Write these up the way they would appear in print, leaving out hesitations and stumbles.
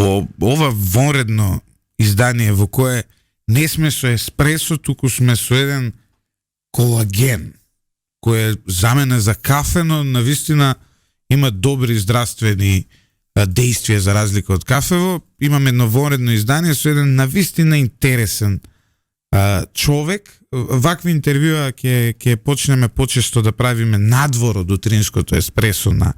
во ова вонредно издание во кое не сме со еспресо, туку сме со еден колаген, кој е замене за кафе, но навистина има добри здравствени действија за разлика од кафево. Имаме едно вонредно издание со еден навистина интересен човек. Вакви интервјуа ќе почнеме почесто да правиме надвор од утринското еспресо на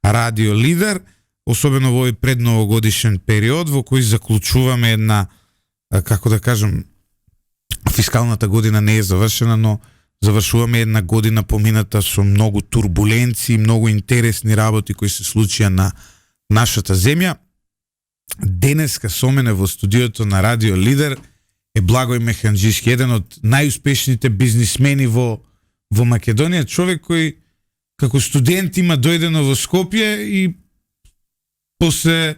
Радио Лидер, особено во овој предновогодишен период во кој заклучуваме една, како да кажам, фискалната година не е завршена, но завршуваме една година помината со многу турбуленции, многу интересни работи кои се случија на нашата земја. Денеска со мене во студиото на Радио Лидер е Благој Механџиски, еден од најуспешните бизнисмени во Македонија, човек кој како студент има дојдено во Скопје и после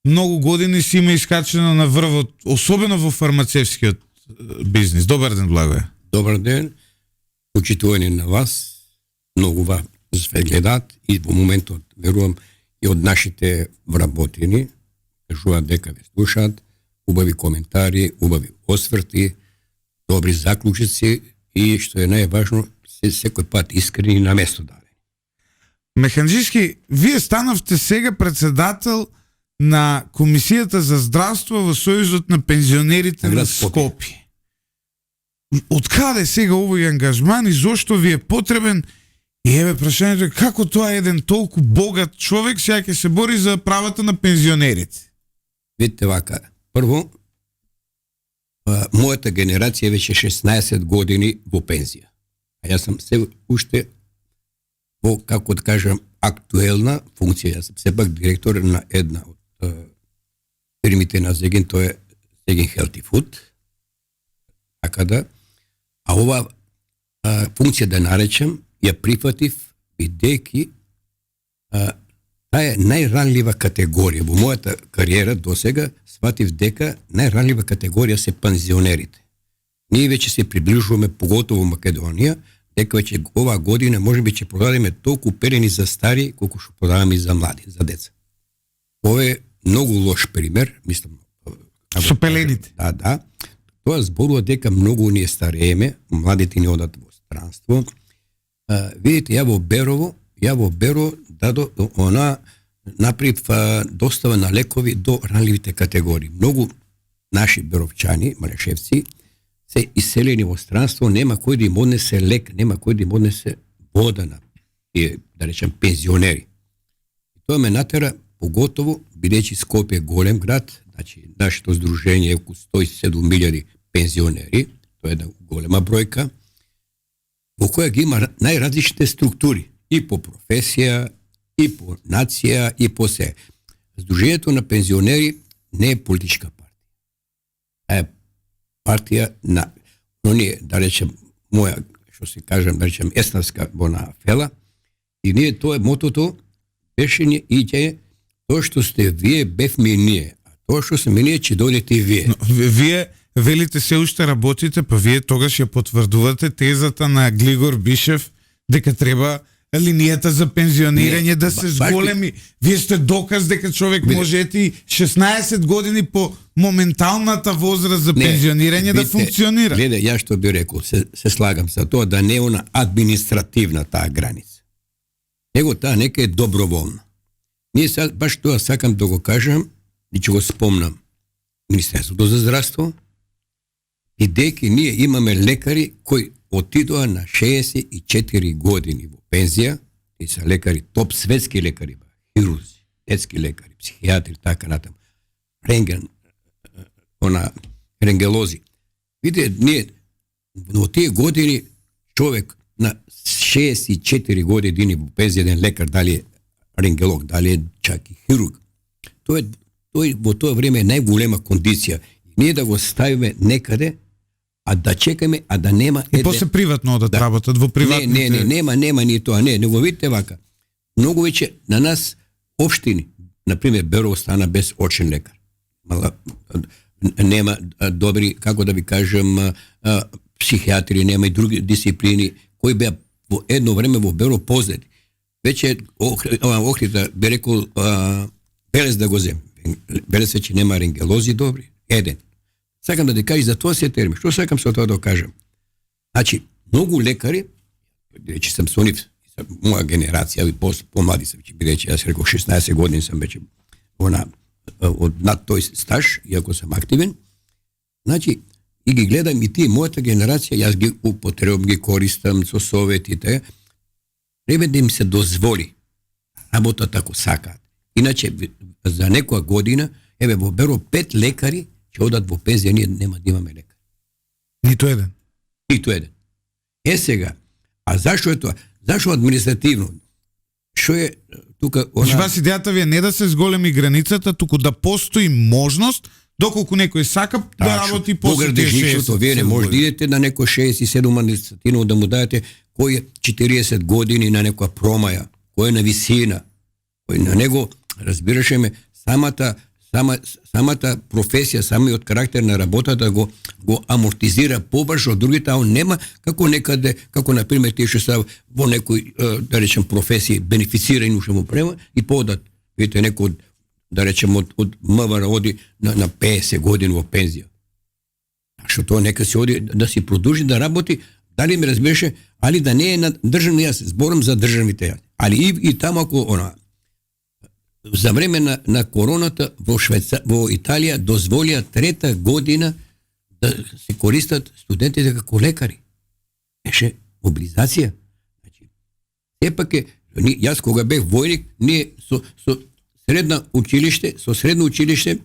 многу години си има искачено на врвот, особено во фармацевскиот бизнис. Добар ден, Благој. Добар ден, почитувани на вас, многу вас све гледат и во моментот, верувам, и од нашите вработени, кажуваат дека ве слушаат, убави коментари, убави осврти, добри заклучици и, што е најважно, секој пат искрени на место дадени. Механџиски, вие станавте сега председател на Комисијата за здравство во Сојузот на пензионерите на Скопје. Од каде сега овој ангажман и зошто ви е потребен? И еве прашањето е како тоа еден толку богат човек сега ќе се бори за правата на пензионерите? Видите вака, прво, мојата генерација веќе 16 години во пензија. А јас сум се уште во, како да кажам, актуелна функција. Јас сум сепак директор на една од фирмите на Зегин, тоа е Зегин Healthy Food. Така да, а ова функција да наречам, ја прифатив, бидејќи таа е најранлива категорија. Во мојата кариера досега сватив дека најранлива категорија се пензионерите. Ние веќе се приближуваме, поготово во Македонија, дека веќе оваа година можеби ќе продадеме толку пелени за стари колку што продаваме и за млади, за деца. Ова е многу лош пример, мислам. Со пелените. Да. Тоа зборува дека многу ние старееме, младите ни одат во странство. Видите, ја во Берово дадо она направив достава на лекови до ранливите категории. Многу наши беровчани, марешевци, се иселени во странство, нема кој да им однесе лек, нема кој да им однесе вода на тие, да речем, пензионери. И тоа ме натера, поготово, бидејќи Скопје е голем град, значи нашето здружение е околу 107.000 пензионери, тоа е една голема бројка, во која ги има најразличните структури, и по професија, и по нација, и по се. Здружението на пензионери не е политичка партија. Е партија на, но ние, да речем, моја, што се кажем, да речем, еснавска bona фела, и ние, тоа е мотото, беше ни иќе, тоа што сте вие, бевме и ние, а тоа што сме ние, ќе дојдете и вие. Но, вие велите се уште работите, па вие тогаш ја потврдувате тезата на Глигор Бишев, дека треба линијата за пензионирање да се зголеми. Вие сте доказ дека човек може ети 16 години по моменталната возраст за пензионирање да функционира. Гледа, ја што би рекол, се слагам за тоа да не е она административна таа граница. Него таа нека е доброволна. Ние сега баш тоа сакам да го кажам и ќе го спомнам. Министерството за здравство, бидејќи ние имаме лекари кои отидоа на 64 години во пензија, и се лекари, топ светски лекари, хирурзи, детски лекари, психијатри, така натаму, рентгелози. Видите, ние во тие години човек на 64 години во пензија, еден лекар, дали е рентгелог, дали е чак и хирург, тој во тоа време е најголема кондиција. Ние да го ставиме некаде, а да чекаме, а да нема... И после приватно одат работат во приватните... Нема ни тоа, не го видите вака. Многу веќе на нас општини, например, Берово стана без очен лекар. Нема добри, како да ви кажем, психијатри, нема и други дисциплини, кои беа во едно време во Берово познати. Веќе Охрида би рекол Белез да го земе. веле се, че нема рентгенолози добри. Еден. Сакам да ти кажа за тоа се термин. Што сакам со тоа да кажам? Значи, многу лекари, рече сам со нив, моја генерација, и помлади сам, бидејќи јас реков 16 години сам веќе од над тој стаж, иако сам активен. Значи, и ги гледам и тие, мојата генерација, јас ги употребам, ги користам со советите, треба да им се дозволи работа тако сакаат. Иначе, за некоја година, во Беро 5 лекари ќе одат во пензија, ние нема да имаме лекар. Ниту еден. Ниту еден. Сега, а зашо е тоа? Зашо административно? Што е тука... Вас идејата ви е не да се зголеми границата, туку да постои можност, доколку некој сака да работи после тие 60. Вие не може да идете на некој 67 административно да му дајете кој е 40 години на некоја промаја, кој е на висина, кој на него, разбираше ме, самата професија, самиот карактер на работата го амортизира побрзо од другите, а он нема како некаде, како например тие што се во некој, да речем, професија бенефицирани уште му према и подат, видите, некој, да речем, од МВР оди на 50 години во пензија. Што тоа нека се оди да си продолжи да работи, дали ме разбираше, али да не е на државни, јас зборам за државните јас. Али и таму ако за време на короната во Италија дозволија трета година да се користат студентите како лекари. Беше мобилизација. Значи, сепак јас кога бев војник, ние со средно училиште,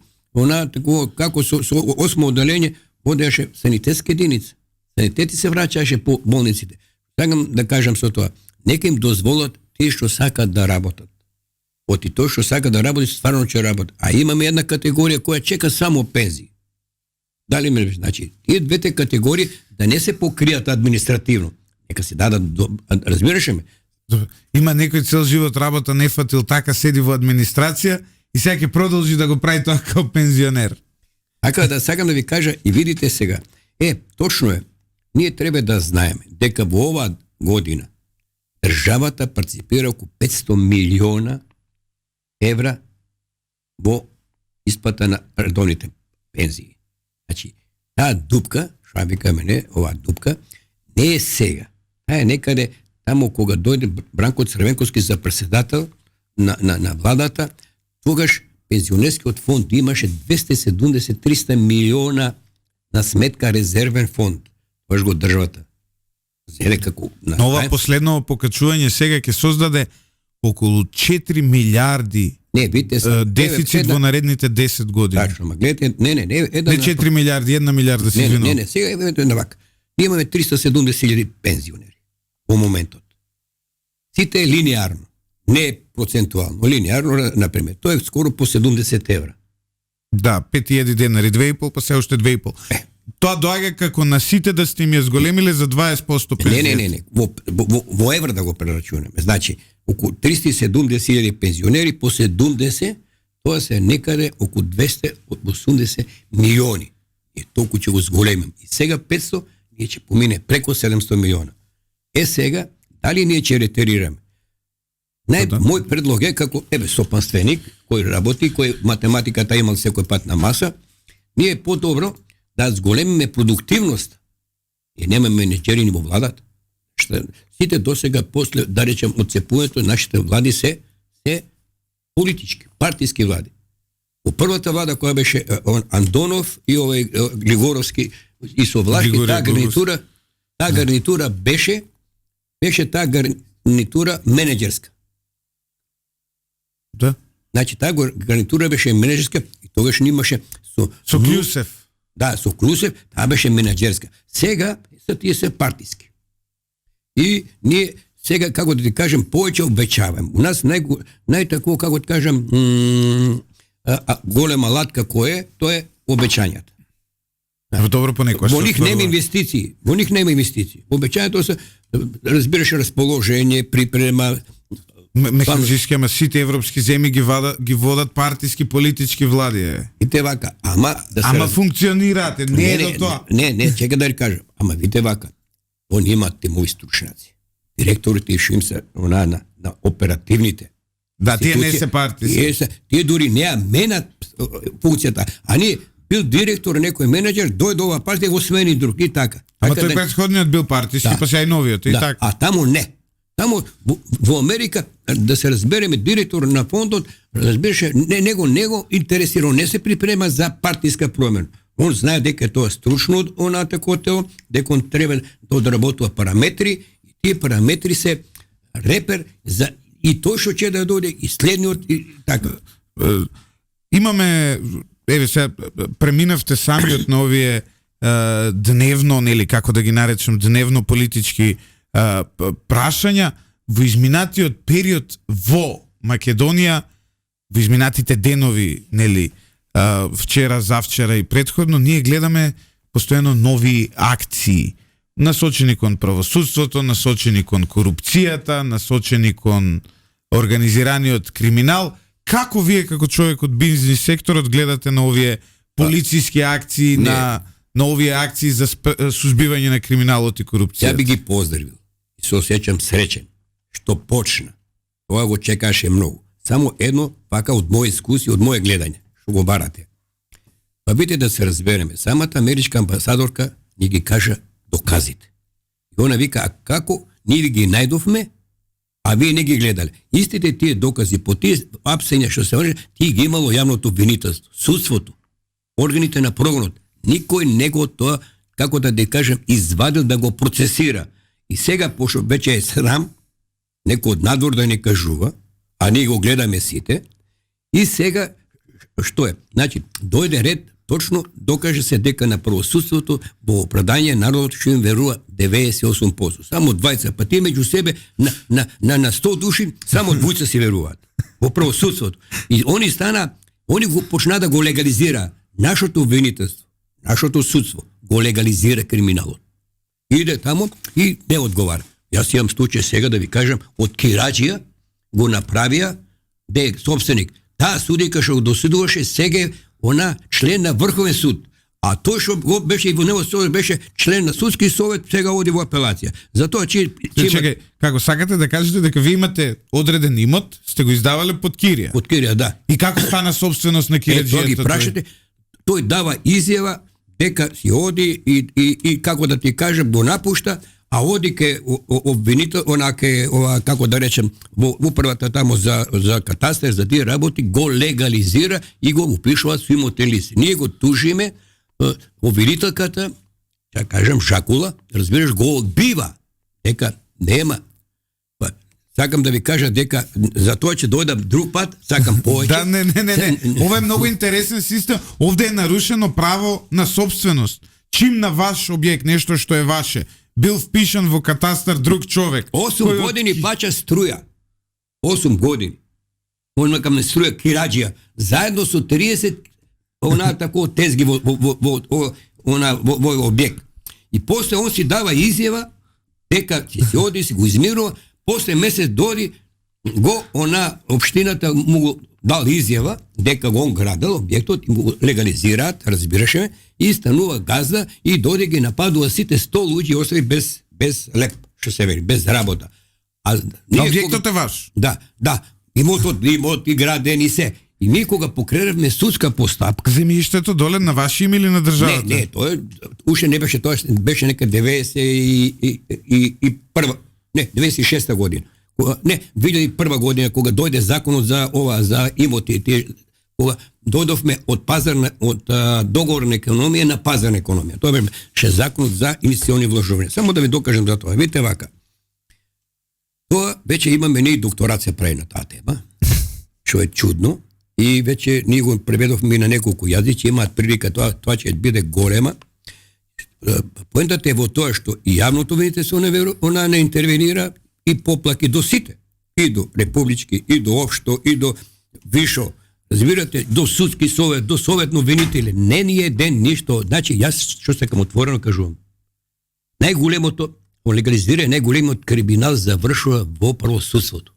такова како со 8 одделение водеше санитетска единица. Санитети се враќаше по болниците. Сакам да кажам со тоа, нека им дозволат тие што сакат да работат. Оти тој што сака да работи, стварно ќе работи. А имаме една категорија која чека само пензии. Дали ме, значи, тие двете категории да не се покријат административно. Нека се дадат, разбираше ме? Има некој цел живот работа не фатил, така седи во администрација и сега ќе продолжи да го прави тоа како пензионер. Така да сакам да ви кажа и видите сега. Точно е. Ние треба да знаеме дека во оваа година државата партиципира околу 500 милиона евра во исплата на редовните пензии. Значи, таа дупка, што викаме не, оваа дупка, не е сега. Таа е некаде таму кога дојде Бранко Црвенковски за председател на владата, тогаш пензионерскиот фонд имаше 270-300 милиона на сметка резервен фонд. Тоа го државата. Зеле како... Ова последно покачување сега ќе создаде околу 4 милиарди дефицит во наредните 10 години. Тачно, ма гледате, не, Не 4 милиарди, 1 милиарда се извинувам. Не, сега е навак. Ние имаме 370.000 пензионери во моментот. Сите е линеарно, не е процентуално, линеарно, например. Тоа е скоро по 70 евра. Да, 5.000 денари, 2,5, па се уште 2,5. Тоа доаѓа како на сите да сте им ја зголемиле за 20% пензија. Не. Во евра да го прерачунеме. Значи, околу 370.000 пензионери по 70, тоа се некаде околу 280 милиони. И толку ќе го зголемим. И сега 500, ние ќе помине преко 700 милиона. Сега, дали ние ќе ретерираме? Мој предлог е како сопанственик, кој работи, кој математиката имал секој пат на маса, ние е по-добро да зголемиме продуктивност и немаме менеджери ни во владата. Сите досега после, да речем, отцепувањето, нашите влади се политички, партиски влади. Во првата влада која беше Андонов и Глигоровски и Совлашки, таа гарнитура беше таа гарнитура менеджерска. Да. Значи таа гарнитура беше менеджерска и тогаш имаше со Клюсев. Да, со Клюсев, таа беше менеджерска. Сега тие се партиски. И ние сега, како да ти кажем, повеќе обечаваме. У нас најтако, како да кажем, голема латка кој е, тоа е обечањата. Добро понекогаш. Во них нема инвестиции. Обечањето се, разбираш, расположение, припрема, механизички, ама сите европски земји ги водат партиски политички влади. И те вака, ама функционирате, не е до тоа. Не, чека да ви кажам. Ама видите вака, они имаат тимови стручњаци. Директорите што им се на оперативните. Да, тие не се партиски. Тие дури неа менат функцијата. А не бил директор, некој менеджер, дојде ова партија, го смени друг и така. Ама тој претходниот бил партиски, па сега и новиот и така. А таму не. Таму во Америка, да се разбереме, директор на фондот, разбираше, него интересира, не се припрема за партиска промена. Он знае дека тоа е стручно она такото, дека он треба да одработува параметри, и тие параметри се репер за и тој што ќе да дојде и следниот и така. Имаме, еве сега преминавте самиот на овие дневно, нели како да ги наречем, дневно политички прашања во изминатиот период во Македонија, во изминатите денови, нели, вчера, завчера и претходно, ние гледаме постојано нови акции, насочени кон правосудството, насочени кон корупцијата, насочени кон организираниот криминал. Како вие како човек од бизнис секторот гледате на овие полициски акции, на овие акции за сузбивање на криминалот и корупцијата? Ја би ги поздравил и се осеќам среќен што почна. Тоа го чекаше многу. Само едно, пака од моје искуси, од моје гледање, што го барате. Па видите да се разбереме, самата америчка амбасадорка ни ги кажа доказите. И она вика, а како ние ги најдовме, а вие не ги гледале. Истите тие докази по тие апсења што се може, тие ги имало јавното обвинителство, судството, органите на прогонот. Никој не го тоа, како да кажем, извадил да го процесира. И сега, пошто веќе е срам, некој од надвор да не кажува, а ние го гледаме сите, и сега, што е? Значи, дојде ред, точно докаже се дека на правосудството во оправдање народот што им верува 98%. Само 20, па тие меѓу себе на 100 души, само двојца си веруваат во правосудството. И они го почна да го легализира нашето обвинителство, нашето судство, го легализира криминалот. Иде тамо и не одговара. Јас имам случај сега да ви кажам, од Кираџија го направија де е собственик. Таа судика што го досудуваше сега она член на Врховен суд. А тој што го беше и во него беше член на судски совет, сега оди во апелација. Затоа чекај, како сакате да кажете дека ви имате одреден имот, сте го издавале под кирија? Под кирија, да. И како стана собственост на кираџијата? Тоа ги прашате, тој дава изјава дека си оди и како да ти кажем, го напушта, а оди ке обвинител, онаке, како да речем, во управата тамо за катастар, за тие работи, го легализира и го упишуваат со имотен лист. Ние го тужиме, обвинителката, ќе кажем, Жакула, разбираш, го одбива, дека нема. Сакам да ви кажа дека за тоа ќе дојдам друг пат, сакам повеќе. Да, не. Ова е многу интересен систем. Овде е нарушено право на собственост. Чим на ваш објект, нешто што е ваше, бил впишан во катастар друг човек. 8 години плаќа струја. 8 години. Он кам не струја Кираџија, заедно со 30 она тако тезги во објект. И после он си дава изјава дека ќе се оди, си го измирува, после месец дојди го она општината му го дал изјава дека го он градел објектот и го легализираат, разбираше, и станува газда и дојде ги нападува сите 100 луѓе остави без леп, што се вели, без работа. А објектот е ваш. Да. Имот и граден и се. И ние кога покренавме судска постапка. Земјиштето доле на ваше име или на државата? Не, тоа уште не беше, тоа беше нека 96 година. Не, 2001 година кога дојде законот за имоти, кога дојдовме од договорна економија на пазарна економија. Тоа беше законот за инвестициони вложувања. Само да ви докажем за тоа. Видите вака. Тоа веќе имаме ние докторат се прави на таа тема, што е чудно, и веќе ние го преведовме на неколку јазици, имаат прилика тоа ќе биде голема. Поентата е во тоа што и јавното обвинителство она не интервенира и поплаки до сите, и до републички, и до општо, и до вишо, разбирате, до судски совет, до советно обвинители. Не ни е ден ништо. Значи, јас што сакам отворено кажувам. Најголемото, легализира најголемот криминал завршува во правосудството.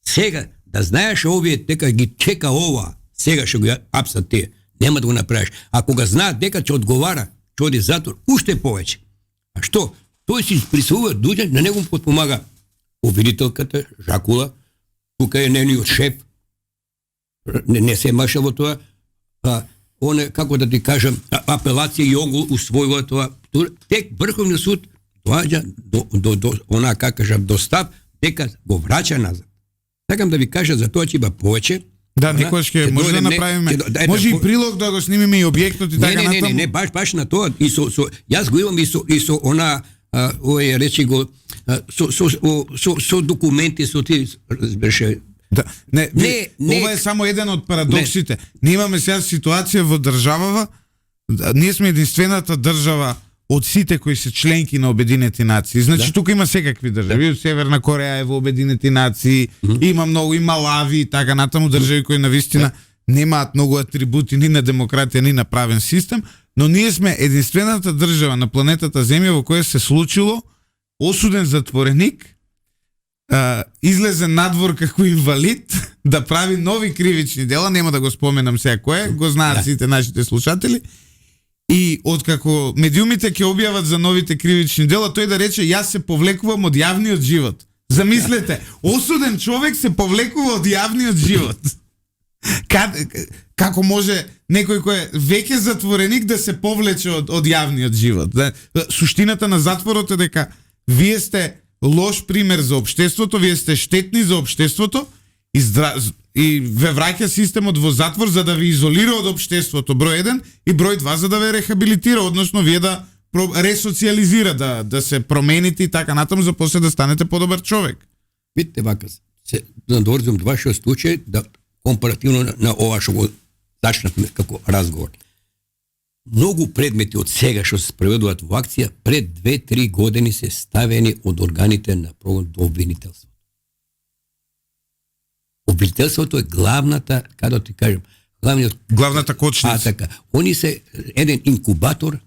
Сега, да знаеш овие дека ги чека ова, сега што го апсат тие, нема да го направиш. А кога знаат дека ќе одговара, ќе оди затвор, уште повеќе. А што? Тој си присвојува дуѓа, на него му подпомага обвинителката, Жакула, тука е нениот шеф, не се маша во тоа, kako da ti kažem, apelacije i on usvojila това. Тек Върховният суд доаѓа до став дека го врача назад. Сакам да ви кажа за тоа че има повеќе. Да, некојаш ќе може да направиме. Може и прилог да го снимиме и објектот и така натаму. Не, баш на тоа. И јас го имам и со она речи го со документи, со ти разбереше. Да, ова е само еден од парадоксите. Ние имаме сега ситуација во државава, ние сме единствената држава од сите кои се членки на Обединети нации. Значи тука има секакви држави. Северна Кореја е во Обединети нации, има многу и Малави и така натаму држави кои навистина немаат многу атрибути ни на демократија, ни на правен систем, но ние сме единствената држава на планетата Земја во која се случило осуден затвореник излезе надвор како инвалид да прави нови кривични дела, нема да го споменам сега кој, го знаат сите нашите слушатели. И откако медиумите ќе објават за новите кривични дела, тој да рече јас се повлекувам од јавниот живот. Замислете, осуден човек се повлекува од јавниот живот. Како може некој кој е веќе затвореник да се повлече од јавниот живот? Суштината на затворот е дека вие сте лош пример за општеството, вие сте штетни за општеството и ве враќа системот во затвор за да ви изолира од општеството, број 1, и број 2 за да ве рехабилитира, односно вие да ресоциализира, да се промените и така натаму за после да станете подобар човек. Видите вака, се надврзам вашиот случај да компаративно на ова што го зачнавме како разговор. Многу предмети од сега што се спроведуваат во акција пред 2-3 години се ставени од органите на прогон до обвинителство. Обвинителството е главната, како ти кажем, главната кочница. Така. Они се еден инкубатор,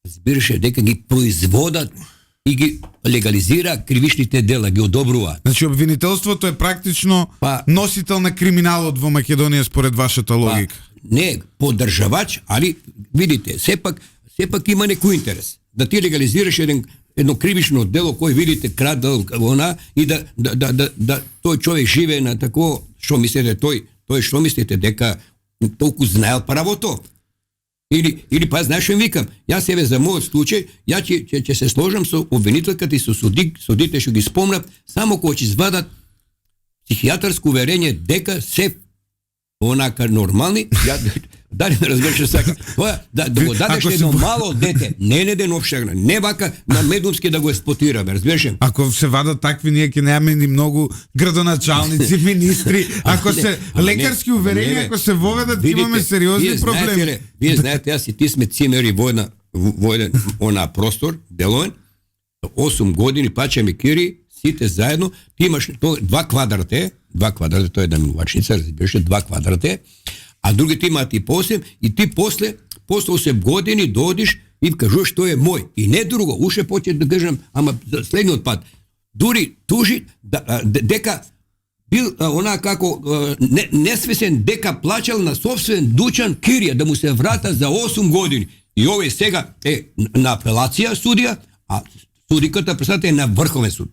збираше дека ги производат и ги легализира кривичните дела, ги одобрува. Значи обвинителството е практично носител на криминалот во Македонија според вашата логика. Не, поддржавач, али видите, сепак има некој интерес. Да ти легализираш едно кривично дело кој видите крадал она и да тој човек живее на тако, што мислите тој што мислите дека толку знаел правото? Или па знаеш што викам, јас себе за мојот случај, ја ќе се сложам со обвинителката и со судите што ги спомнат, само кога ќе извадат психијатарско уверение дека се онака нормални, дали ме разбереш сака. Тоа да го дадеш едно мало дете, не еден обширна, не вака на медумски да го експлоатираме, разбереш? Ако се вадат такви, ние ќе немаме ни многу градоначалници, министри, ако се лекарски уверения, ако се воведат, имаме сериозни проблеми. Вие знаете, јас и ти сме цимери во еден она простор, делоен, 8 години плаќаме кири, сите заедно, ти имаш 2 квадрата, тоа е една минувачница, разбираше, 2 квадрата, а другите имаат и по 8, и ти после 8 години доодиш и кажуваш што е мој. И не друго, уште почне да кажам, ама следниот пат, дури тужи дека бил она како несвесен дека плачал на собствен дучан кирија да му се врата за 8 години. И овој сега е на апелација судија, а судиката представете е на Врховен суд.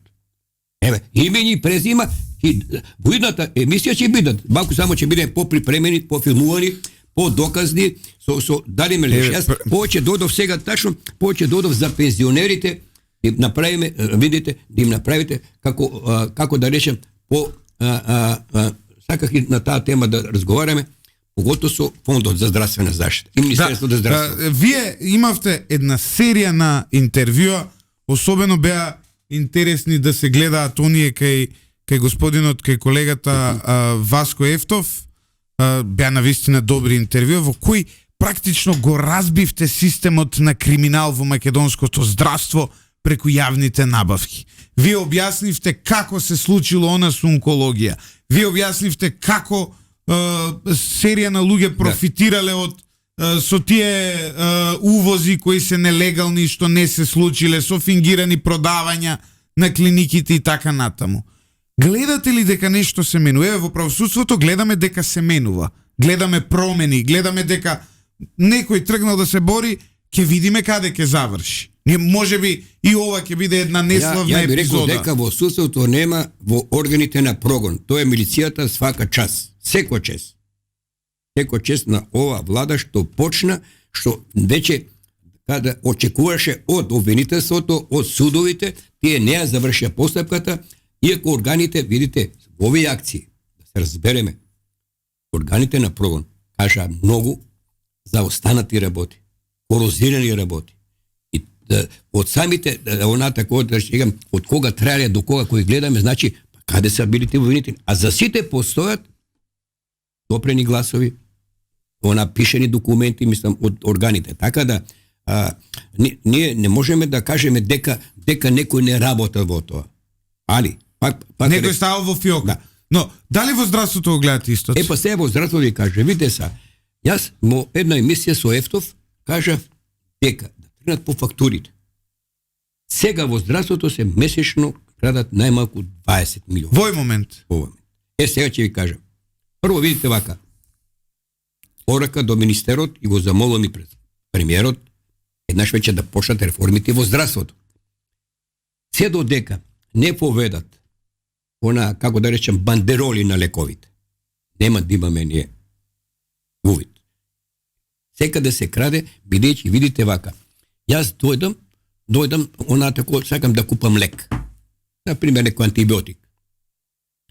Еве, имени и презима, и во идната емисија ќе бидат, малку само ќе бидеме поприпремени, пофилмувани, подоказни, со дали ме леш. Јас повеќе додов сега тачно, повеќе додов за пензионерите, да им направиме, видите, да им направите како да речем саках и на таа тема да разговараме, поготово со фондот за здравствена заштита и Министерството за здравство. Вие имавте една серија на интервјуа, особено беа интересни да се гледаат оние кај господинот, кај колегата Васко Ефтов, беа навистина добри интервјуа во кои практично го разбивте системот на криминал во македонското здравство преку јавните набавки. Вие објаснивте како се случило она со онкологија. Вие објаснивте како серија на луѓе профитирале од со тие увози кои се нелегални, што не се случиле, со фингирани продавања на клиниките и така натаму. Гледате ли дека нешто се менува? Еве во правосудството гледаме дека се менува. Гледаме промени, гледаме дека некој тргнал да се бори, ќе видиме каде ќе заврши. Можеби и ова ќе биде една неславна епизода. Ја би рекол дека во судството нема во органите на прогон. Тоа е милицијата свака час, секој час. секој чест на ова влада што почна, што веќе када очекуваше од обвинителството, од судовите, тие не ја завршија постапката, иако органите, видите, во овие акции, да се разбереме, органите на прогон кажа многу за останати работи, корозирани работи. И од самите, така да кажам, од кога траеле до кога кој гледаме, значи, каде се били тие обвинители? А за сите постојат допрени гласови, пишени документи, мислам, од органите. Така да, ние не можеме да кажеме дека некој не работа во тоа. Али, пак некој става во фиока. Да. Но, дали во здравството го гледате исто? Па сега во здравството ви каже, видите са, јас во една емисија со Ефтов кажав дека да тренат по фактурите. Сега во здравството се месечно крадат најмалку 20 милиони. Вој момент. Сега ќе ви кажам. Прво видите вака. Порака до министерот и го замолам и пред премиерот еднаш веќе да почнат реформите во здравството. Се додека не поведат како да речем, бандероли на лековите, нема да имаме ние увид. Секаде се краде, бидејќи видите вака. Јас дојдам, тако, сакам да купам лек. Например, некој антибиотик.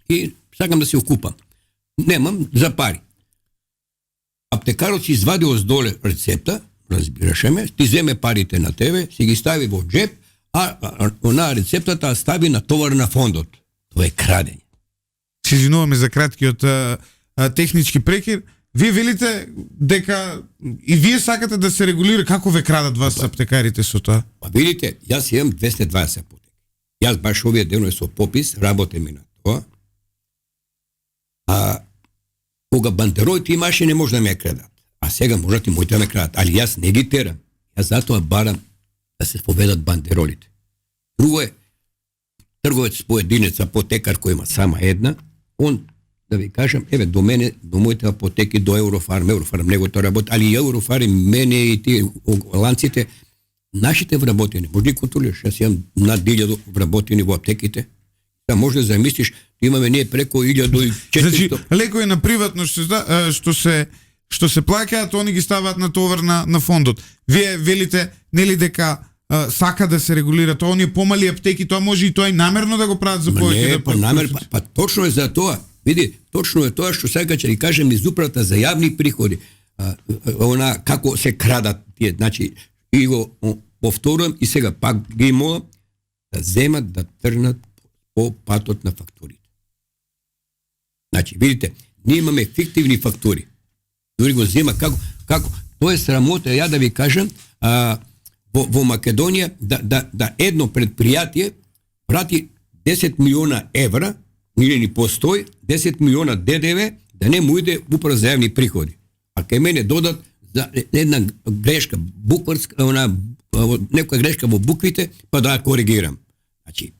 И сакам да се окупам. Немам за пари. Аптекарот си извади оздоле рецепта, разбираше ме, ти земе парите на тебе, си ги стави во джеп, а рецептата стави на товар на фондот. Тоа е крадење. Се извинуваме за краткиот технички прекир. Вие велите дека и вие сакате да се регулира, како ве крадат вас аптекарите со тоа? Па видите, јас имам 220 аптеки. Јас баш овие денови со попис работеме на тоа. Кога бандероите имаше, не може да ме крадат. А сега можат и моите да ме крадат. Али јас не ги терам. Јас затоа барам да се поведат бандеролите. Друго е, трговец поединец, апотекар кој има сама една, он, да ви кажам, до мене, до моите апотеки, до Еврофарм него тоа работи, али Еврофарм, мене и тие ланците, нашите вработени, може да контролираш, јас имам над 1000 вработени во аптеките, да може да замислиш, имаме ние преко 1400. Значи, леко е на приватно што се плаќаат, они ги ставаат на товар на фондот. Вие велите, нели дека сака да се регулира тоа, оние помали аптеки, тоа може и тоа и намерно да го прават за повеќе да намерно, па точно е за тоа. Види, точно е тоа што сега ќе ви кажем из управата за јавни приходи, како се крадат тие, значи и го повторувам и сега пак ги молам да земат да трнат по патот на фактурите. Значи, видите, ние имаме фиктивни фактури. Дури го зема како тоа е срамота, ја да ви кажам, во Македонија да едно предпријатие прати 10 милиона евра, или ни постои 10 милиона ДДВ, да не му иде управа за јавни приходи. А кај мене додат за една грешка, букварска, некоја грешка во буквите, па да ја коригирам. Значи,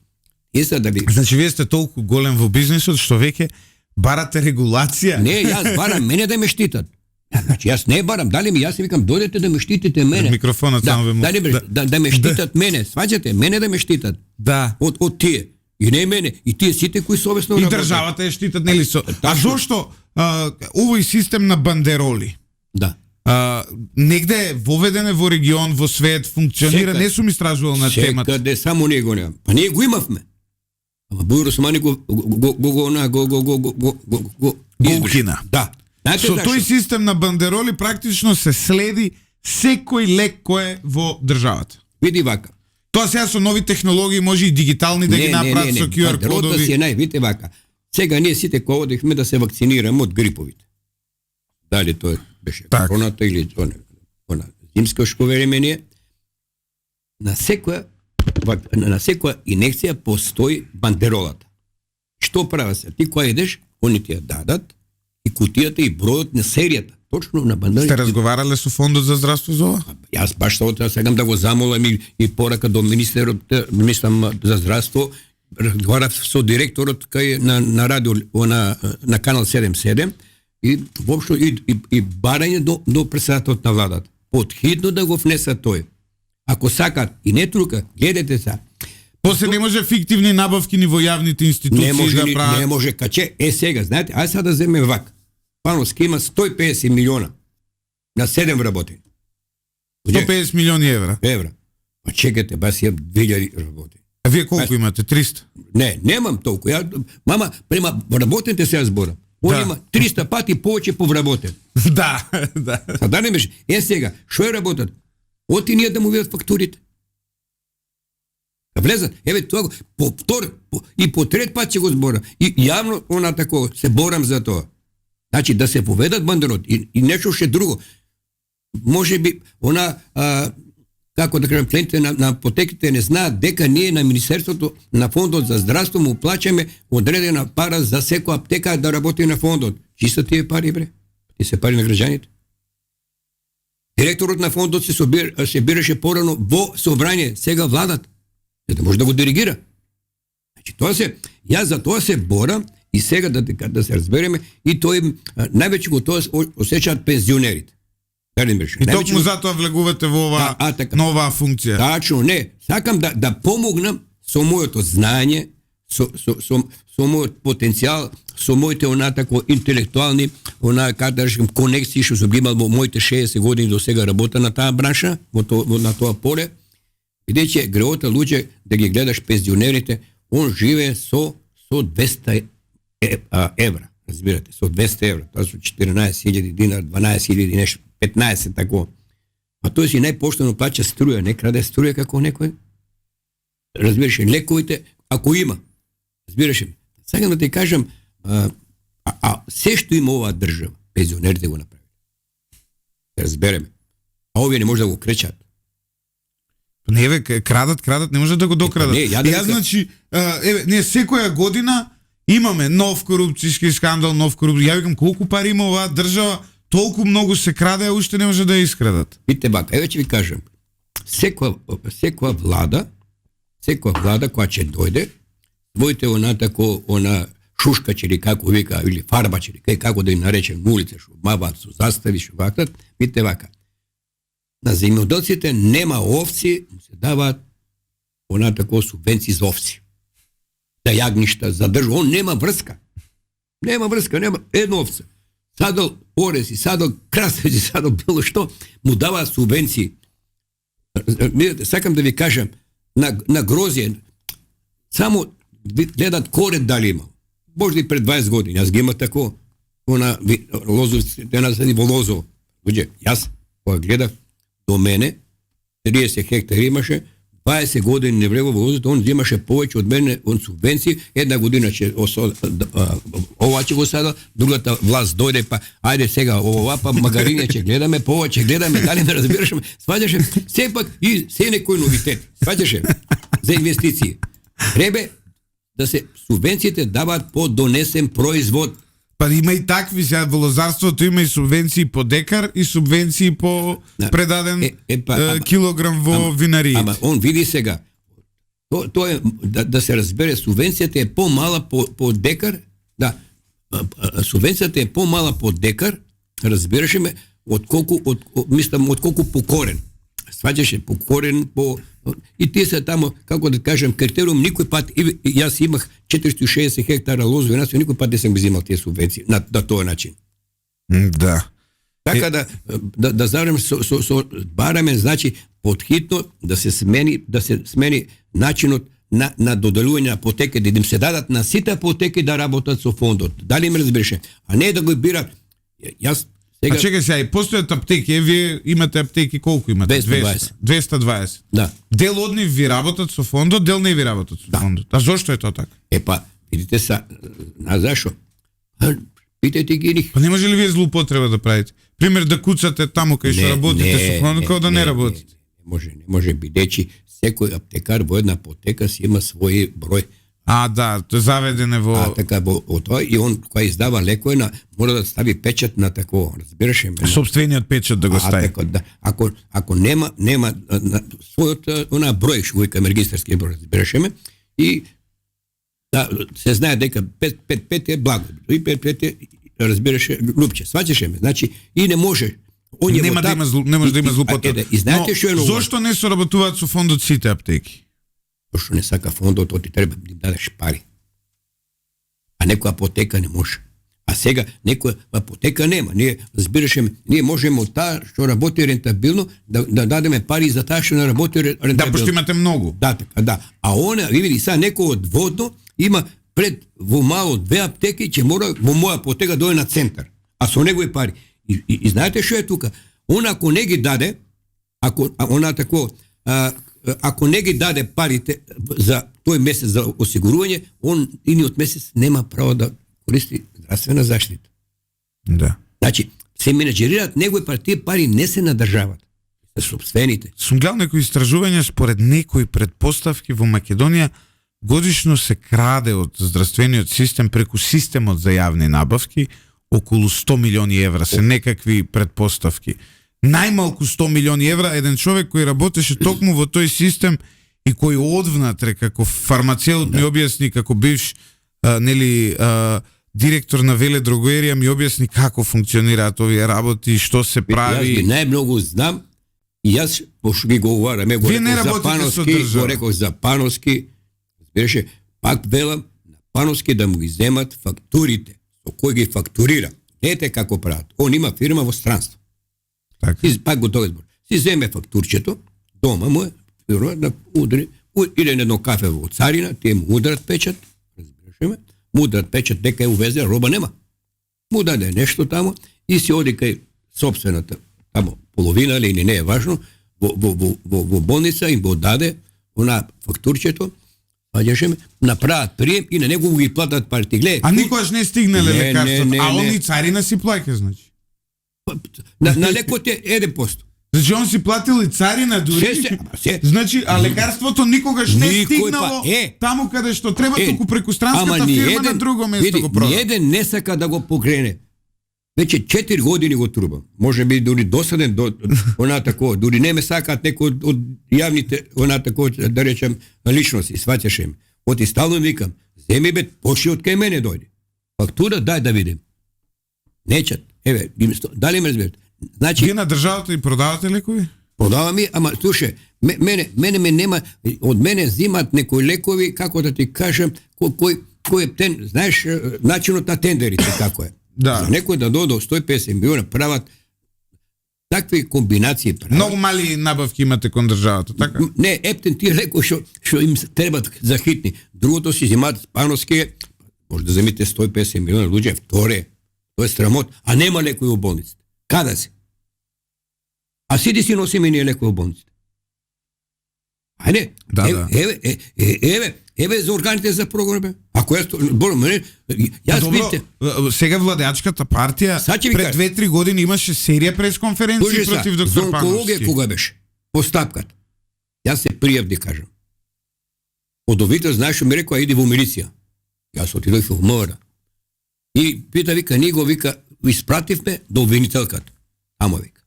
вие сте толку голем во бизнисот, што веќе барате регулација? Не, јас барам мене да ме штитат. Значи, јас не барам, дали ми, јас викам, дојдете да ме штитите мене. Микрофонот само да ме штитат мене, сваќате, мене да ме штитат. Да. Од тие. И не мене, и тие сите кои совесно работат. И државата ја штитат, нели со. А зошто овој систем на бандероли? Да. Негде е воведене во регион, во свет, функционира, не сум истражувал на темата. Секаде, само ние го немам. Па ние го имавме. Ама Бојо Османи го укина. Да. Со тој систем на бандероли практично се следи секој лек кој е во државата. Види вака. Тоа сега со нови технологии може и дигитални да ги направат со QR кодови. Си е видите вака. Сега ние сите кој одихме да се вакцинираме од гриповите. Дали тоа беше короната или она зимско шковеремение. На секоја инекција постои бандеролата. Што прават се? Ти која идеш, они ти ја дадат и кутијата и бројот на серијата. Точно на бандеролата. Сте разговарале со Фондот за здравство за ова? Јас баш тоа сакам да го замолам и порака до министерот, мислам за здравство, разговарав со директорот кај на радио на канал 77 и воопшто и барање до председателот на владата. Подхитно да го внесат тој. Ако сакат и не трука, гледате са. После не може фиктивни набавки ни во јавните институции да прават. Не може каче. Сега, знаете, ај сега да земе вак. Пановски има 150 милиона на 7 вработени. 150 милиони евра. Па чекайте, бас имам 2000 работени. А вие колко имате? 300? Не, немам толкова. Мама, према вработените сега зборам. Он има 300 пати повече по вработен. Да. Да не беше. Сега, шо е работят? Оти ние да му видят фактурите. Да влезат. Това по втор и по трет път ще го зборам. И явно такова се борам за това. Значи да се поведат бандерот и нещо ще друго. Може би како да кажем, клиентите на апотеките не знаят дека ние на Министерството на фондот за здравство му плачаме одредена пара за секоја аптека да работи на фондот. Чисто тие пари, бре? Ти се пари на граѓаните. Директорот на фондот се бираше порано во собрание, сега владат. За да може да го диригира. Значи, јас за тоа се борам и сега да се разбереме и тој највеќе го тоа осеќаат пензионерите. И токму затоа влегувате во оваа функција. Тачно, не. Сакам да помогнам со моето знаење, со мојот потенцијал, со моите интелектуални, конекции што сум имал во моите 60 години до сега работа на таа бранша, на тоа поле. Бидејќи греота луѓе да ги гледаш пензионерите, он живее со 200 евра. Разбирате, со 200 евра. Тоа со 14.000 динар, 12.000 нешто. 15 тако. А тој си најпоштено плаќа струја, не краде струја како некој. Разбираш, лековите, ако има. Разбираш, сакам да ти кажам, се што има оваа држава, пензионерите го направи. Да разбереме. А овие не може да го кречат. Не, крадат, не може да го докрадат. Значи, ние секоја година имаме нов корупцијски скандал, Ја викам, колку пари има оваа држава, толку многу се краде, а уште не може да ја искрадат. Видите бака, ќе ви кажам, секоја влада која ќе дојде, своите она шушкачи или како вика, или фарбачи, како да им наречем на улица, што мават со застави, што вакат, видите вака. На земјоделците нема овци, се даваат субвенции за овци. За јагништа, за држава, он нема врска. Нема едно овца. Садал орези, садал красавици, садал било што, му дава субвенции. Сакам да ви кажам, на грозие, само гледат корен дали има. Може и пред 20 години, јас ги имам тако, лозовците насади во лозово. Јас, кога гледав до мене, 30 хектари имаше, 20 години не влево во лозото, он имаше повеќе од мене он субвенции, една година ова ќе го сада, другата власт дојде, па ајде сега ова, па магариня ќе гледаме, повеќе гледаме, дали не разбираш, сваѓаше, сепак и се некој новитет, сваѓаше, за инвестиции. Треба да се субвенциите даваат по донесен производ. Па има и такви, сега во лозарството има и субвенции по декар и субвенции по предаден килограм во винариите. Ама он види сега, тоа е да се разбере, субвенцијата е помала по декар, да, субвенцијата е помала по декар, разбираше ме, од колку по корен. Сваѓаше по корен, и тие се тамо, како да кажем, критериум, никој пат, јас имах 460 хектара лозови, никој пат не сам взимал тие субвенции на тој начин. Да. Така да зарем бараме, значи, подхитно да се смени начинот на доделување на апотеки, да им се дадат на сите апотеки да работат со фондот. Дали ме разбираше? А не да го бират. Јас А чекай сега, и постојат аптеки, вие имате аптеки, колку имате? 220. Да. Дел од нив ви работат со фондот, дел не ви работат со фондот. А зошто е тоа така? Видите са, зашо? Питајте ги них. Па не може ли вие злоупотреба да правите? Пример, да куцате таму кај што работите со фондот, као да не работите. Не може бидејќи секој аптекар во една апотека си има свој број. Да, тоа заведене во... Така, во тоа, и он, кој издава лекови, мора да стави печат на такво, разбираш? Собствениот печат да го стави. Да. Ако нема својот број, што вика регистарски број, разбираш ме, и да, се знае дека 5 е благо, и 5 е, разбираш, лупче, сваќаш ме, значи, и не може. Не може да има злоупотреба. И знаете што е ново? Зошто не соработуваат со фондот сите аптеки? Што не сака фондот, ти треба да им дадеш пари. А некоја апотека не може. А А сега некоја апотека нема. Ние збираше, ние можеме таа што работи рентабилно да дадеме пари за таа што не работи рентабилно. Да, пошто имате многу. Да, така, да. А она, види, сега некој од водно има пред во мало 2 аптеки, ќе мора во моја апотека дојде на центар. А со негови пари. И знаете што е тука? Он ако не ги даде, ако не ги даде парите за тој месец за осигурување, он идниот месец нема право да користи здравствена заштита. Да. Значи, се менеджерираат негови пари, тие пари не се на државата, се собствените. Сум гледал некои истражувања, според некои предпоставки во Македонија годишно се краде од здравствениот систем преку системот за јавни набавки околу 100 милиони евра, се некакви предпоставки. Најмалку 100 милиони евра, еден човек кој работеше токму во тој систем и кој одвнатре како фармацеут ми објасни, како бивш директор на веледрогерија ми објасни како функционираат овие работи, што се прави. Јас најмногу знам и јас пошто ги говораме, го реков за Пановски, беше пак велам на Пановски да му ги земат фактурите, со кој ги фактурира. Ете како прават. Он има фирма во странство. Така. Пак го тоа збор. Си земе фактурчето, дома му е, да удри, иде на едно кафе во Царина, тие му удрат печат, разбираш ме, му удрат печат, дека е увезе, роба нема. Му даде нешто тамо и си оди кај собствената, тамо половина или не е важно, во болница им го даде она фактурчето, паѓаше ме, направат прием и на него ги платат парите. Гледа, а никогаш не стигнале лекарството, а он и Царина си плаќа, значи. На лекот е 1%. Значи он си платил и Царина дури. Значи, а лекарството никогаш не е стигнало таму каде што треба, туку преку странската фирма на друго место го прода. Ниеден не сака да го покрене. Веќе 4 години го трубам. Може би дури досаден до она тако, дури не ме сакаат некој од јавните она тако да речем личности, сваќаше ме. Оти стално викам, земи бе, почни од кај мене дојде. Фактура дај да видим. Нечат. Еве, дали ме разбирате? Значи, вие на државата и продавате лекови? Продавам и, ама слушај, мене нема, од мене взимаат некои лекови, како да ти кажам, кој е знаеш начинот на тендерите како е. Да. За некој да додо 150 милиона прават такви комбинации прават. Многу мали набавки имате кон државата, така? Не, ептен тие лекови што им требат за хитни. Другото си земат Пановски, може да земите 150 милиона луѓе, вторе. Тоа е срамот, а нема лекови во болниците. Када се? А сиди си носиме ние лекови во болниците. Ајде, да. Еве за органите за програми. Ако јас видите. Сега владеачката партија пред 2-3 години имаше серија пресконференции против доктор Пановски. За онкологија кога беше? Постапката. Јас се пријавди кажам. Подовител знаеш што ми рекоа иди во милиција. Јас отидов во МВР. И пита, вика, ние го вика, испративме до обвинителката. Амо вика.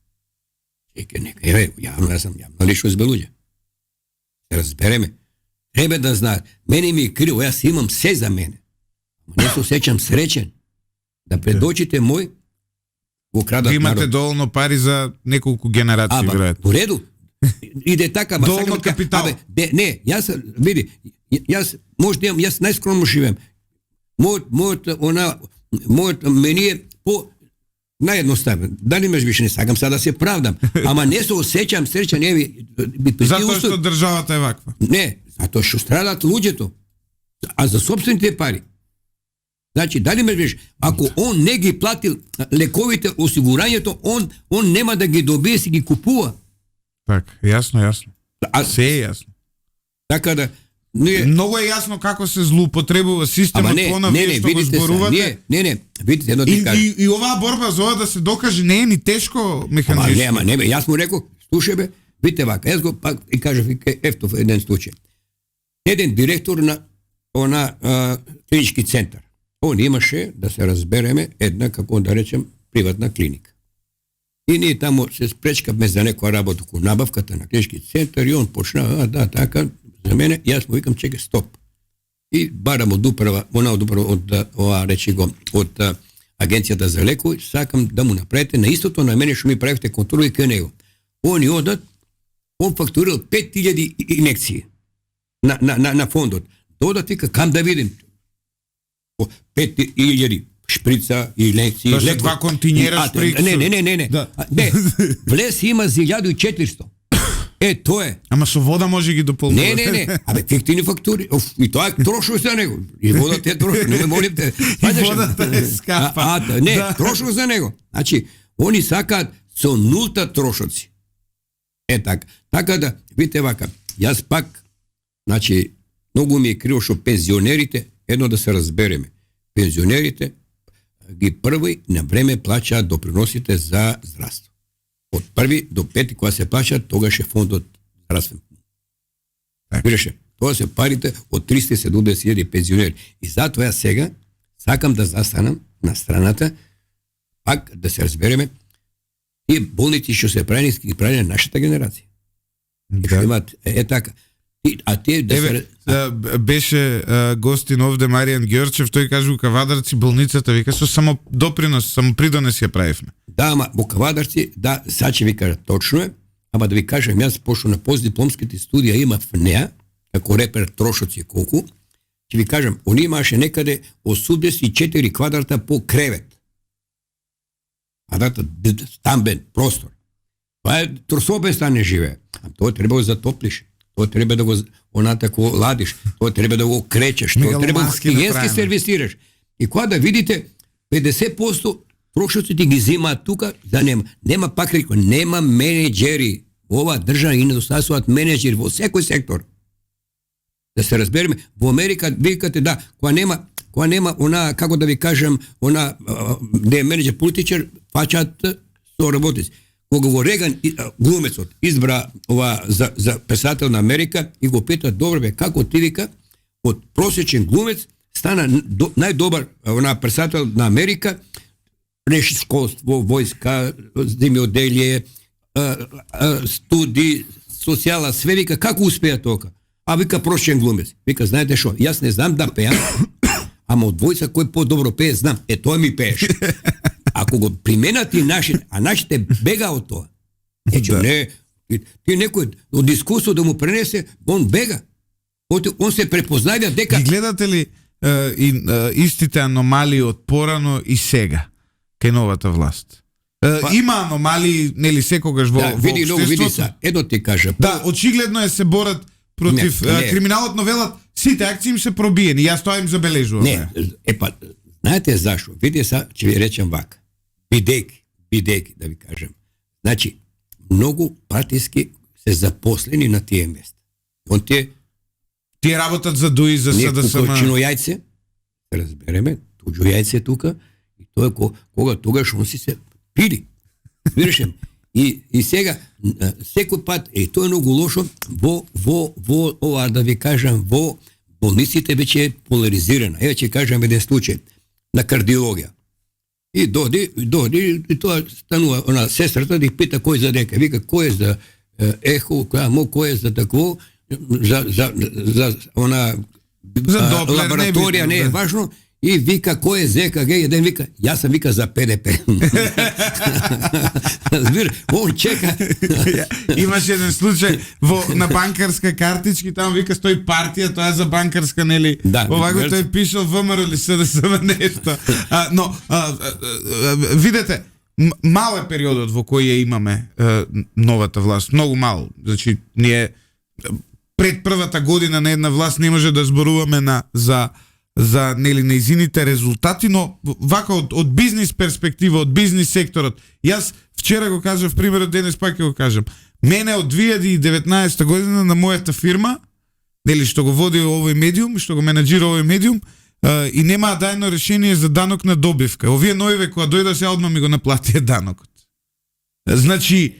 Еве, јас сум јавна личност без луѓе. Разбереме. Треба да знаат. Мене ми е криво, јас имам се за мене. Не се осеќам среќен да пред очите мој го крадат народ. Имате доволно пари за неколку генерации, веројатно. По реду. Иде така, доволно капитал. Не, јас види, јас може да имам, јас најскромно живеем. Мојот мени е по наједноставен. Дали ме више не сакам сега да се правдам, ама не се осеќам среќен, еви. Затоа што државата е ваква. Не, затоа што страдат луѓето. А за собствените пари. Значи, дали ме више, ако он не ги платил лековите, осигурањето, он нема да ги добие, си ги купува. Така, јасно. Се е јасно. Така да многу е јасно како се злоупотребува системот, вие што го зборувате. Не, видите, едно ти кажам. И оваа борба за ова да се докаже не е ни тешко механизм. Не, јас му реков, слушај бе, видите вака, јас го пак и кажав ефтов еден случај. Еден директор на клинички центар. Он имаше, да се разбереме, една, како да речем, приватна клиника. И ние тамо се спречкавме за некоја работа ко набавката на клинички центар и он почна, така, за мене, јас му викам, чекай, стоп. И барам од управа, од Агенцијата за лекови, сакам да му направите на истото на мене што ми правите контроли кај него. Они одат, он фактурирал 5000 инекции на фондот. Додат вика, кам да видим. 5000. шприца и лекции. Тоа се 2 континера шприца. Не. Да. Не, влез има за 1400. Тоа е. Ама со вода може ги дополнува. Не. Абе, фиктивни фактури. И тоа е трошно за него. И водата е трошно. Не ме молите. И водата е скапа. Трошно за него. Значи, они сакаат со нулта трошоци. Така да, видите вака, јас пак, значи, многу ми е криво што пензионерите, едно да се разбереме, пензионерите ги први на време плаќаат доприносите за здравство. Од 1 до 5 кога се плаќаат, тогаш е фондот здравствен. Видеше, тоа се парите од 370.000 пензионери. И затоа јас сега сакам да застанам на страната, пак да се разбереме, тие болници што се правени, ги прави на нашата генерација. И што имат, така. А те да се... Беше гостин овде Маријан Ѓорчев, тој кажа у Кавадарци болницата, вика, со само допринос, само придонес ја правивме. Да, ама во Кавадарци, да, сад ќе ви кажа, точно е, ама да ви кажам, јас пошто на постдипломските студија имав неа, како репер трошоци колку, ќе ви кажам, они имаше некаде 84 квадрата по кревет. Квадрата, стамбен, простор. Тоа е трособен стан не живее. А тоа треба да затоплиш. Тоа треба да го онатако ладиш, тоа треба да го кречеш, тоа треба да клиентски сервисираш. И кога да видите 50% трошоците ги земаат тука, да нема пак реко, нема менеджери. Ова држава и недостасуваат менеджери во секој сектор. Да се разбереме, во Америка викате да, кога нема она, како да ви кажам, она де менеджер политичар, фаќаат со работници. Кога го Реган, глумецот, избра ова за писател на Америка и го пита, добре бе, како ти вика, од просечен глумец стана најдобар писател на Америка, реши школство, војска, земјоделие, студи, социјала, све вика, како успеа тока? А вика просечен глумец. Вика, знаете шо, јас не знам да пеам, ама од двојца кој по-добро пее, знам. Тоа ми пееше. Ако го применат и нашите бега од тоа. Не, ти некој од дискусо да му пренесе, он бега. Он се препознавя дека... И гледате ли истите аномалии од порано и сега, кај новата власт? Има аномалии, нели, секогаш во општеството? Види са, едно ти кажа. Да, очигледно е се борат против криминалот, но велат, сите акции им се пробиени, јас тоа им забележувам. Не, знаете зашо? Види са, ќе ви речем вака. Бидејќи, да ви кажем. Значи, многу партиски се запослени на тие места. Тие работат за ДУИ, за СДСМ. Неколкочино јајце, разбереме, туѓо јајце тука, и тоа кога тогаш он си се пили. Видиш, и сега, секој пат, тоа е многу лошо, во ова, да ви кажам, во болниците веќе е поларизирана. Еве ќе кажам еден случај на кардиологија. И доди, и тоа станува, она сестрата да их пита кој за дека. Вика, кој е за ехо, кој е за такво, за она лабораторија, не е важно. И вика, кој е за ЕКГ, еден вика, јас сам вика за ПДП. Разбира, он чека. Имаше еден случај на банкарска картички, таму вика стои партија, тоа е за банкарска, нели? Овако тој пишал ВМРО или СДСМ нешто. Но, видете, мал е периодот во кој ја имаме новата власт, многу мал. Значи, ние пред првата година на една власт не може да зборуваме за нели нејзините резултати, но вака од бизнис перспектива, од бизнис секторот. Јас вчера го кажав примерот, денес пак ќе го кажам. Мене од 2019 година на мојата фирма, нели што го води овој медиум, што го менаџира овој медиум, и немаа дајно решение за данок на добивка. Овие новиве кога дојда се одма ми го наплатија данокот. Значи,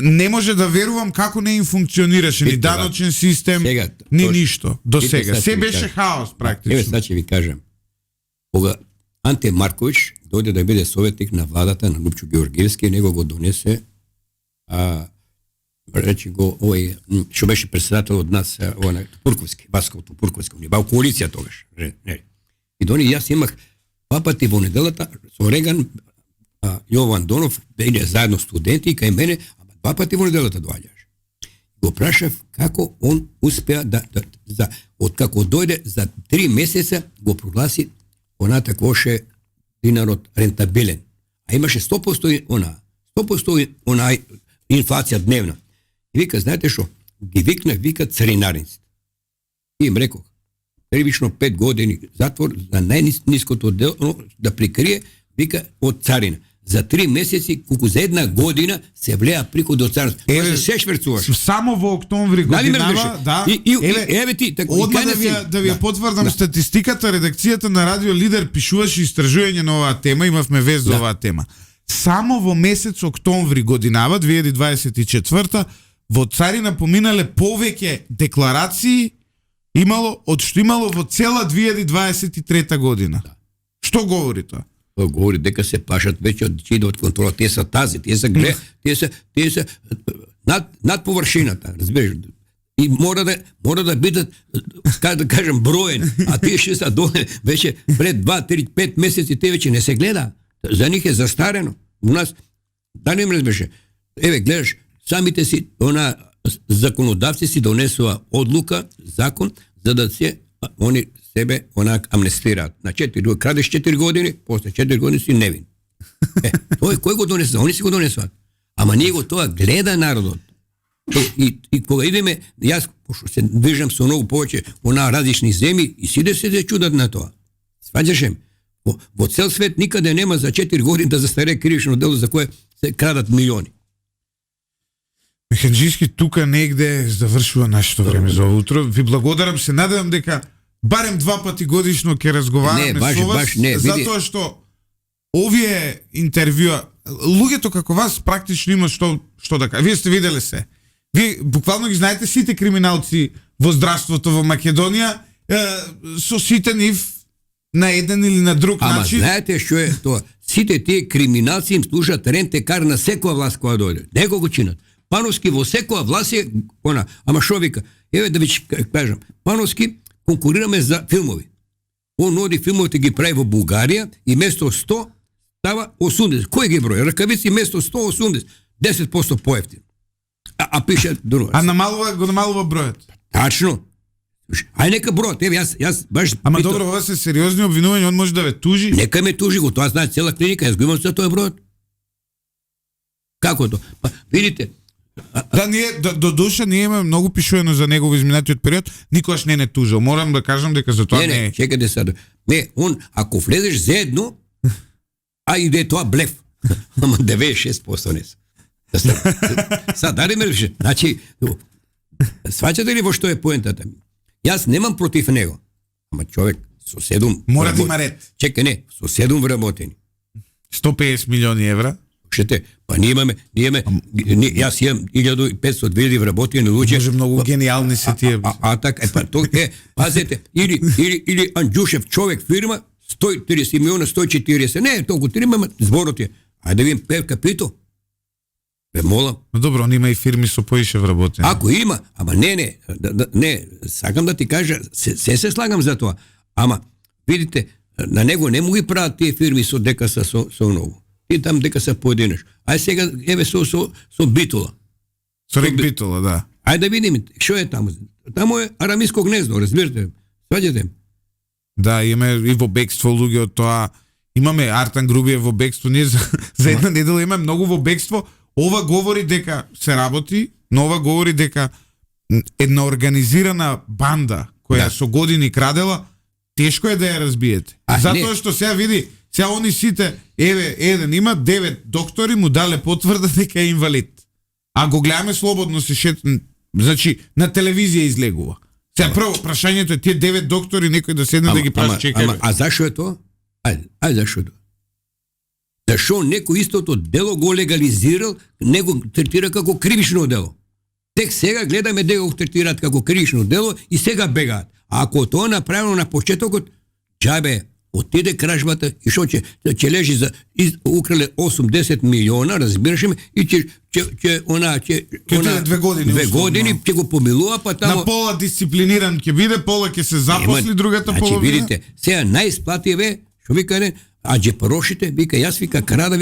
не може да верувам како не им функционираше ни даночен систем, ни ништо до сега. Се беше хаос практично. Еве сега ќе ви кажам. Кога Анте Маркович дојде да биде советник на владата на Лупчо Георгиевски, него го донесе речи го овој што беше председател од нас, на Турковски, Васко Турковски, ни бал коалиција тогаш. И дони јас имах два пати во неделата со Реган, Јован Донов, бејне заедно студенти и кај мене, ама два пати во неделата доаѓаш. Го прашав како он успеа од како дојде за 3 месеца го прогласи она таквоше народ рентабилен. А имаше 100% она инфлација дневна. И вика, знаете што? Ги викнах, вика, царинарниците. И им рекох, првично 5 години затвор за најниското дело да прикрие, вика, од царина. За 3 месеци, колку за 1 година се влеа приход од царство. Еве се шверцуваш. Само во октомври годинава, да. Еве ти, така одма да ви ја потврдам статистиката, редакцијата на Радио Лидер пишуваше истражување на оваа тема, имавме вест за оваа тема. Само во месец октомври годинава 2024 во царина поминале повеќе декларации имало од што имало во цела 2023 година. Што говори тоа? Говори дека се плашат веќе од контрола. Те се тие се над површината, разбираш. И мора да бидат, како да кажем, броен, а тие што се доле веќе пред 2, 3, 5 месеци те веќе не се гледа. За них е застарено. У нас, да не ме разбираш, еве гледаш, самите си, законодавци си донесува одлука, закон, за да се, они себе онак амнестираат. На 4 години, крадеш 4 години, после 4 години си невин. Кој го донесува? Они си го донесуваат. Ама ние го тоа гледа народот. И кога идеме, јас, пошто се движам со многу повеќе на различни земји, и сите се чудат на тоа. Сваѓаш им? Во цел свет никаде нема за 4 години да застаре кривично дело за кое се крадат милиони. Механџиски, тука негде завршува нашето време за утро. Ви благодарам, се надевам дека барем 2 пати годишно ќе разговараме со вас, затоа што овие интервјуа, луѓето како вас практично има што да кажа. Вие сте виделе се. Вие буквално ги знаете сите криминалци во здравството во Македонија, со сите нив на еден или на друг начин. Ама знаете што е тоа? Сите тие криминалци им служат рентекар на секоја власт која дојде. Него го чинат. Пановски во секоја власт е она. Ама шо вика? Еве да ви кажам. Пановски конкурираме за филмови. Он оди филмовите ги прави во Бугарија и место 100 става 80. Кој ги брои? Ракавици место 180, 10% поевтино. А пише друго. А намалува бројот. Тачно. Ај нека бројот. Еве јас баш Ама питам. Добро, ова се сериозни обвинувања, он може да ве тужи. Нека ме тужи, го тоа знае цела клиника, јас го имам за тоа бројот. Како тоа? Па видите, да, ние до душа ние имаме многу пишувано за негово изминатиот период, никогаш не тужил. Морам да кажам дека за тоа не е. Чекајте сад. Не, он ако влезеш заедно, а иде тоа блеф. Ама 96% не се. Сад, дали ме више? Значи, сваќате ли во што е поентата ми? Јас немам против него. Ама човек со 7 мора да има ред. Чекај, не, со 7 вработени. 150 милиони евра. Шете, па ние имаме, јас имам 1500 вработени луѓе. Може многу гениални се тие. Така, па тоа е, пазете, или Анџушев човек фирма 130 милиона, 140, не е толку, трима зборот е. Ајде да видим Певка Пито. Бе молам. Но добро, он има и фирми со поише вработени. Ако има, ама не, сакам да ти кажа, се слагам за тоа. Ама, видите, на него не му ги прават тие фирми со дека са со многу. И там дека се поединеш. Ај сега, еве со Битола. Со Рек Битола, да. Ајде да видиме, што е таму? Таму е арамиско гнездо, разбирате? Сваѓате? Да, имаме и во бегство луѓе од тоа. Имаме Артан Грубиев во бегство, ние за една недела имаме многу во бегство. Ова говори дека се работи, но ова говори дека една организирана банда која со години крадела, тешко е да ја разбиете. Затоа што сега види, сега они сите, еве, еден има 9 доктори му дале потврда дека е инвалид. А го гледаме слободно се значи на телевизија излегува. Сега прво прашањето е тие 9 доктори некој да седне да ги прави чекање. А зашо е тоа? Ајде зашо е тоа? Зашо некој истото дело го легализирал, не го третира како кривично дело. Тек сега гледаме дека го третираат како кривично дело и сега бегаат. А ако тоа направено на почетокот, џабе, отиде кражбата и што ќе лежи за украле 8-10 милиона, разбираш ме, и ќе 2 години ќе го помилува, па тамо на пола дисциплиниран ќе биде, пола ќе се запосли, другата половина. Значи видите, сега најисплативе, што вика не, а джепарошите, вика, јас вика крада,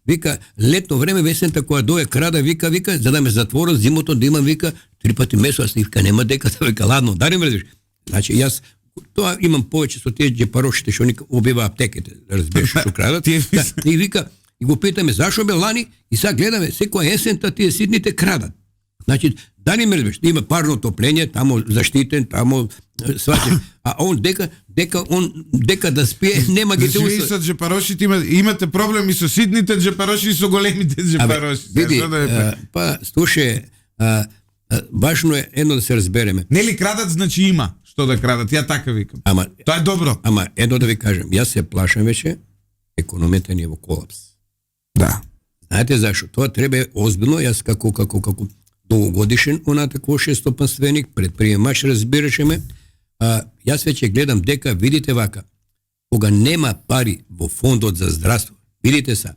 вика летно време, весента која дое крада, вика, за да ме затворат зимото, да имам, вика, 3 пати месо, аз вика, нема дека, вика, ладно, дарим, разбираш. Значи, јас Тоа имам повеќе со тие џепарошите што ни обива аптеките, разбираш што крадат. Да, и вика, и го питаме зашо бе лани и сега гледаме секоја есента тие сидните крадат. Значи, дали ме разбираш, има парно отопление, тамо заштитен, тамо сваќаш, а он дека да спие, нема ги те Значи, со џепарошите имате проблеми со сидните џепароши и со големите џепароши. Види, па слушај, важно е едно да се разбереме. Нели крадат, значи има што да крадат, ја така викам. Тоа е добро. Ама едно да ви кажем, јас се плашам веќе, економијата ни е во колапс. Да. Знаете зашо? Тоа треба озбилно, јас како долгогодишен такво шестопанственик, предприемач, разбираше ме, јас веќе гледам дека, видите вака, кога нема пари во фондот за здравство, видите са,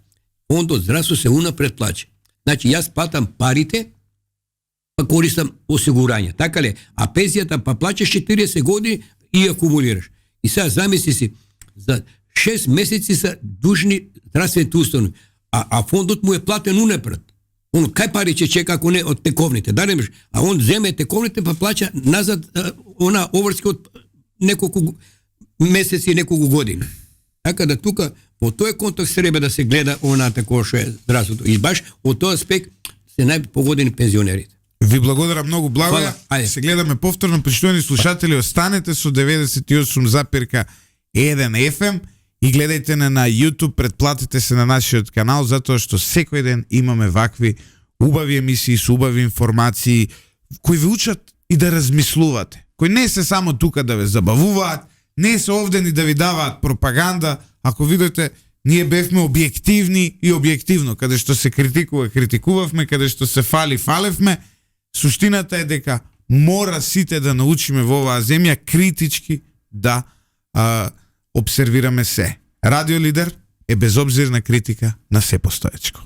фондот здравство се унапред плаче. Значи, јас платам парите, па користам осигурање, така ли? А пензијата па плачеш 40 години и акумулираш. И сега замисли си, за 6 месеци са дужни здравствените установи, а фондот му е платен унапред. Он кај пари ќе чека ако не од тековните, да немаш, а он земе тековните па плаќа назад она оврски од неколку месеци, неколку години. Така да тука во тој контекст треба да се гледа она такво што е здравството. И баш од тој аспект се најпогодени пензионерите. Ви благодарам многу, Благоја. Се гледаме повторно, почитувани слушатели, останете со 98,1 FM и гледајте на YouTube, претплатете се на нашиот канал, затоа што секој ден имаме вакви убави емисии со убави информации кои ви учат и да размислувате. Кои не се само тука да ве забавуваат, не се овде ни да ви даваат пропаганда. Ако видите, ние бевме објективни и објективно. Каде што се критикувавме, каде што се фалевме. Суштината е дека мора сите да научиме во оваа земја критички да обсервираме се. Радио Лидер е безобзирна критика на се постоечко.